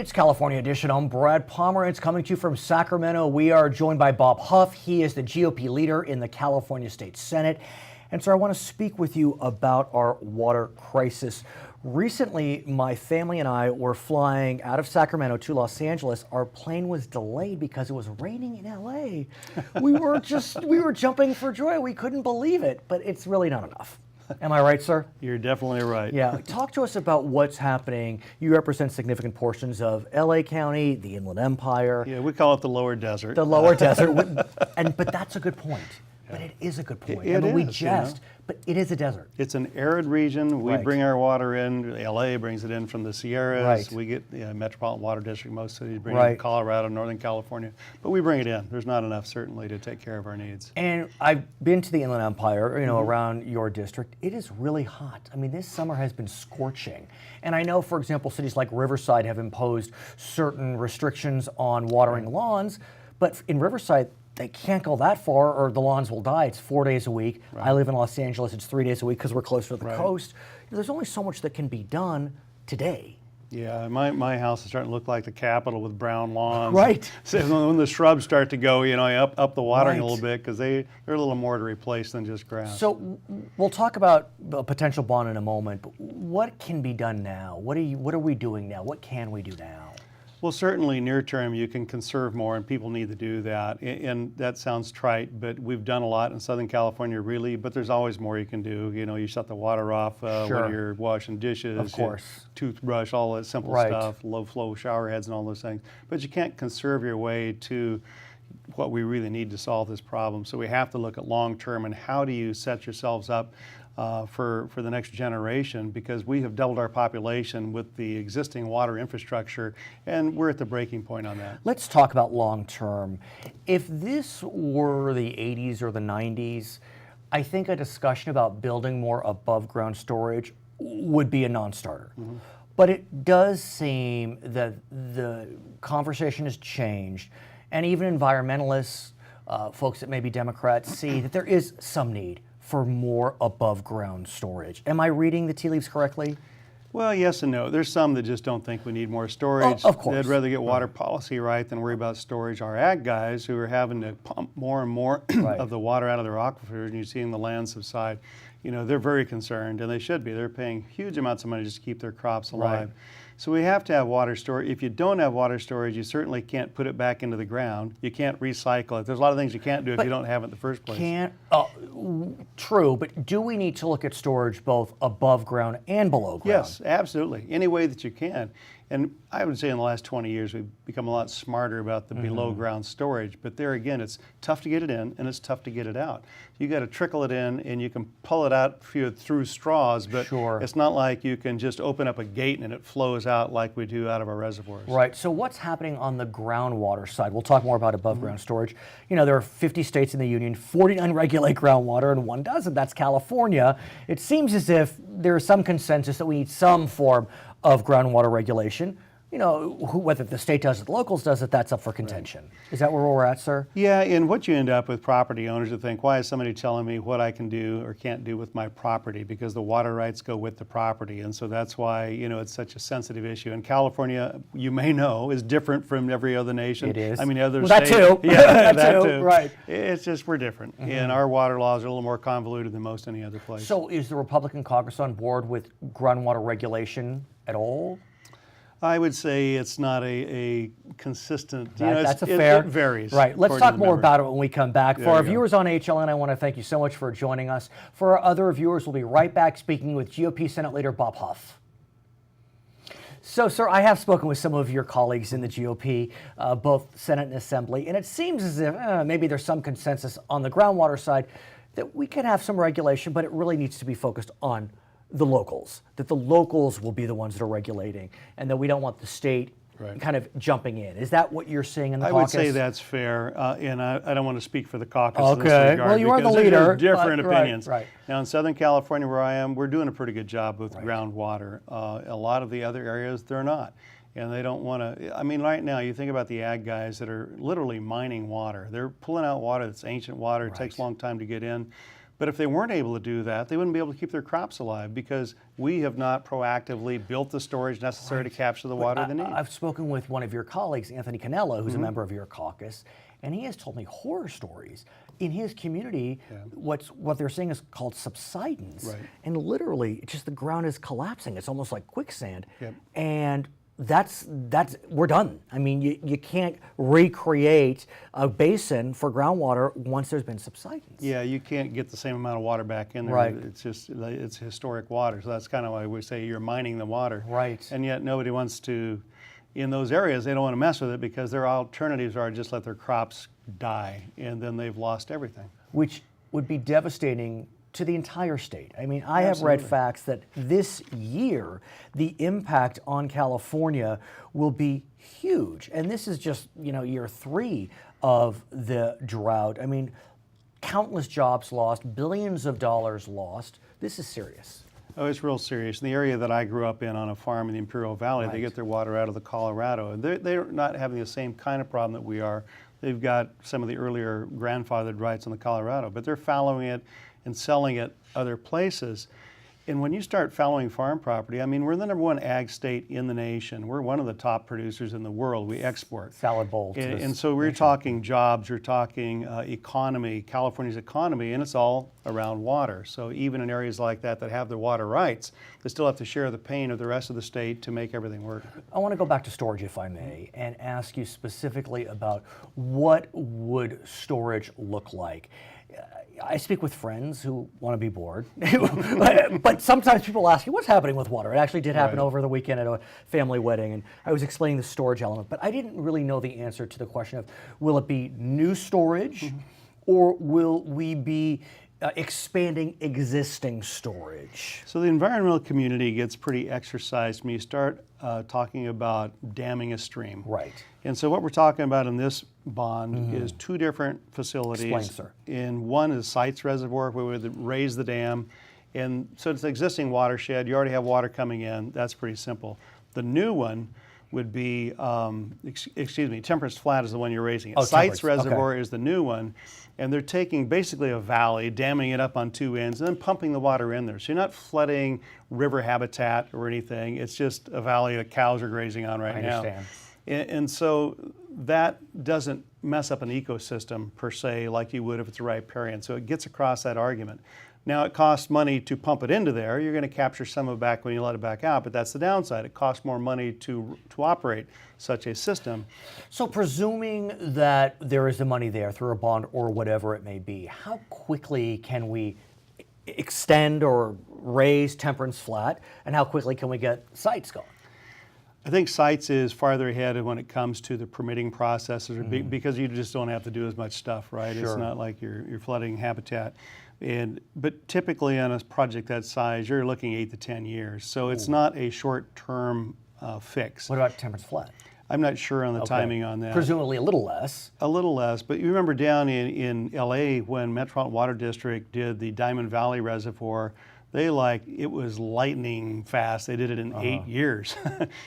It's California Edition. I'm Brad Pomerance coming to you from Sacramento. We are joined by Bob Huff. He is the GOP leader in the California State Senate. And sir, I want to speak with you about our water crisis. Recently, my family and I were flying out of Sacramento to Los Angeles. Our plane was delayed because it was raining in LA. We were jumping for joy. We couldn't believe it, but it's really not enough. Am I right, sir? You're definitely right. Yeah. Talk to us about what's happening. You represent significant portions of LA County, the Inland Empire. Yeah, we call it the lower desert. The lower desert. But that's a good point. But it is a good point. We jest, but it is a desert. It's an arid region. We bring our water in. LA brings it in from the Sierras. Right. We get Metropolitan Water District. Most cities bring it in Colorado, Northern California. But we bring it in. There's not enough, certainly, to take care of our needs. And I've been to the Inland Empire, around your district. It is really hot. I mean, this summer has been scorching. And I know, for example, cities like Riverside have imposed certain restrictions on watering lawns. But in Riverside, they can't go that far or the lawns will die. It's 4 days a week. I live in Los Angeles. It's 3 days a week because we're closer to the coast. There's only so much that can be done today. Yeah, my house is starting to look like the Capitol with brown lawns. Right. So when the shrubs start to go, up the watering a little bit because they're a little more to replace than just grass. So we'll talk about a potential bond in a moment, but what can be done now? What are we doing now? What can we do now? Well, certainly near term you can conserve more, and people need to do that. And that sounds trite, but we've done a lot in Southern California, really. But there's always more you can do. You shut the water off when you're washing dishes, of course, toothbrush, all that simple stuff, low flow shower heads, and all those things. But you can't conserve your way to what we really need to solve this problem. So we have to look at long term and how do you set yourselves up for the next generation, because we have doubled our population with the existing water infrastructure, and we're at the breaking point on that. Let's talk about long term. If this were the 80s or the 90s, I think a discussion about building more above ground storage would be a non-starter. But it does seem that the conversation has changed, and even environmentalists, folks that may be Democrats, see that there is some need for more above ground storage. Am I reading the tea leaves correctly? Well, yes and no. There's some that just don't think we need more storage. Of course. They'd rather get water policy right than worry about storage. Our ag guys who are having to pump more and more of the water out of their aquifers, and you're seeing the land subside, they're very concerned, and they should be. They're paying huge amounts of money just to keep their crops alive. So we have to have water storage. If you don't have water storage, you certainly can't put it back into the ground. You can't recycle it. There's a lot of things you can't do if you don't have it in the first place. True, but do we need to look at storage both above ground and below ground? Yes, absolutely. Any way that you can. And I would say in the last 20 years, we've become a lot smarter about the below ground storage. But there again, it's tough to get it in and it's tough to get it out. You got to trickle it in and you can pull it out through straws, but it's not like you can just open up a gate and it flows out like we do out of our reservoirs. Right. So what's happening on the groundwater side? We'll talk more about above ground storage. There are 50 states in the union, 49 regulate groundwater and one doesn't. That's California. It seems as if there is some consensus that we need some form of groundwater regulation. Whether the state does it, the locals does it, that's up for contention. Is that where we're at, sir? Yeah, and what you end up with property owners that think, why is somebody telling me what I can do or can't do with my property? Because the water rights go with the property. And so that's why, it's such a sensitive issue. And California, you may know, is different from every other nation. It is. I mean, other states. That too. Yeah, that too. Right. It's just, we're different. And our water laws are a little more convoluted than most any other place. So is the Republican caucus on board with groundwater regulation at all? I would say it's not a consistent, that's fair. It varies. Right. Let's talk more about it when we come back. For our viewers on HLN, I want to thank you so much for joining us. For our other viewers, we'll be right back speaking with GOP Senate Leader Bob Huff. So, sir, I have spoken with some of your colleagues in the GOP, both Senate and Assembly, and it seems as if maybe there's some consensus on the groundwater side that we can have some regulation, but it really needs to be focused on the locals, that the locals will be the ones that are regulating, and that we don't want the state kind of jumping in. Is that what you're seeing in the caucus? I would say that's fair, and I don't want to speak for the caucus in this regard. Well, you are the leader. Different opinions. Right. Now, in Southern California, where I am, we're doing a pretty good job with groundwater. A lot of the other areas, they're not. And they don't want to, I mean, right now, you think about the ag guys that are literally mining water. They're pulling out water that's ancient water. It takes a long time to get in. But if they weren't able to do that, they wouldn't be able to keep their crops alive because we have not proactively built the storage necessary to capture the water they need. I've spoken with one of your colleagues, Anthony Cannella, who's a member of your caucus, and he has told me horror stories. In his community, what they're saying is called subsidence. Right. And literally, it's just the ground is collapsing. It's almost like quicksand. Yep. And that's we're done. I mean, you can't recreate a basin for groundwater once there's been subsidence. Yeah, you can't get the same amount of water back in there. Right. It's historic water, so that's kind of why we say you're mining the water. Right. And yet nobody wants to, in those areas, they don't want to mess with it because their alternatives are just let their crops die, and then they've lost everything. Which would be devastating to the entire state. I mean, I have read facts that this year, the impact on California will be huge. And this is just, year 3 of the drought. I mean, countless jobs lost, billions of dollars lost. This is serious. Oh, it's real serious. In the area that I grew up in on a farm in the Imperial Valley, they get their water out of the Colorado. And they're not having the same kind of problem that we are. They've got some of the earlier grandfathered rights on the Colorado, but they're fallowing it and selling it other places. And when you start fallowing farm property, I mean, we're the #1 ag state in the nation. We're one of the top producers in the world. We export. Salad bowl. And so we're talking jobs, we're talking economy, California's economy, and it's all around water. So even in areas like that have the water rights, they still have to share the pain of the rest of the state to make everything work. I want to go back to storage, if I may, and ask you specifically about what would storage look like. I speak with friends who want to be bored, but sometimes people ask you, what's happening with water? It actually did happen over the weekend at a family wedding, and I was explaining the storage element, but I didn't really know the answer to the question of, will it be new storage, or will we be expanding existing storage? So the environmental community gets pretty exercised when you start talking about damming a stream. Right. And so what we're talking about in this bond is 2 different facilities. Explain, sir. And one is Sites Reservoir, where we would raise the dam. And so it's an existing watershed. You already have water coming in. That's pretty simple. The new one would be, Temperance Flat is the one you're raising. Sites Reservoir is the new one. And they're taking basically a valley, damming it up on 2 ends, and then pumping the water in there. So you're not flooding river habitat or anything. It's just a valley that cows are grazing on right now. I understand. And so that doesn't mess up an ecosystem per se like you would if it's a riparian. So it gets across that argument. Now it costs money to pump it into there. You're going to capture some of it back when you let it back out, but that's the downside. It costs more money to operate such a system. So presuming that there is the money there through a bond or whatever it may be, how quickly can we extend or raise Temperance Flat, and how quickly can we get sites going? I think Sites is farther ahead when it comes to the permitting processes because you just don't have to do as much stuff, right? Sure. It's not like you're flooding habitat. But typically on a project that size, you're looking 8 to 10 years. So it's not a short-term fix. What about Temperance Flat? I'm not sure on the timing on that. Presumably a little less. A little less, but you remember down in LA when Metropolitan Water District did the Diamond Valley Reservoir, it was lightning fast. They did it in 8 years.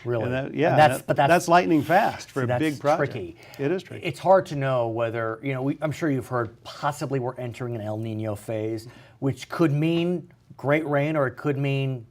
Really? But that's lightning fast for a big project. Tricky. It is tricky. It's hard to know whether, I'm sure you've heard possibly we're entering an El Nino phase, which could mean great rain or it could mean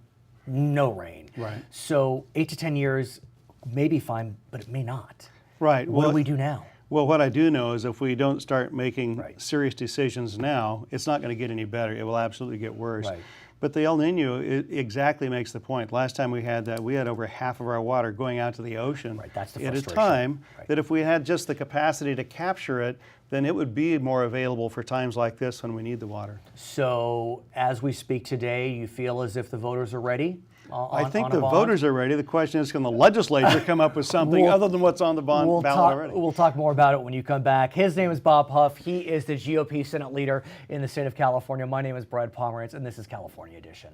no rain. Right. So 8 to 10 years may be fine, but it may not. Right. What do we do now? Well, what I do know is if we don't start making serious decisions now, it's not going to get any better. It will absolutely get worse. Right. But the El Nino exactly makes the point. Last time we had that, we had over half of our water going out to the ocean That's the at a frustration. time that if we had just the capacity to capture it, then it would be more available for times like this when we need the water. So as we speak today, you feel as if the voters are ready? I think the voters are ready. The question is, can the legislature come up with something other than what's on the ballot already? We'll talk more about it when you come back. His name is Bob Huff. He is the GOP Senate leader in the state of California. My name is Brad Pomerance, and this is California Edition.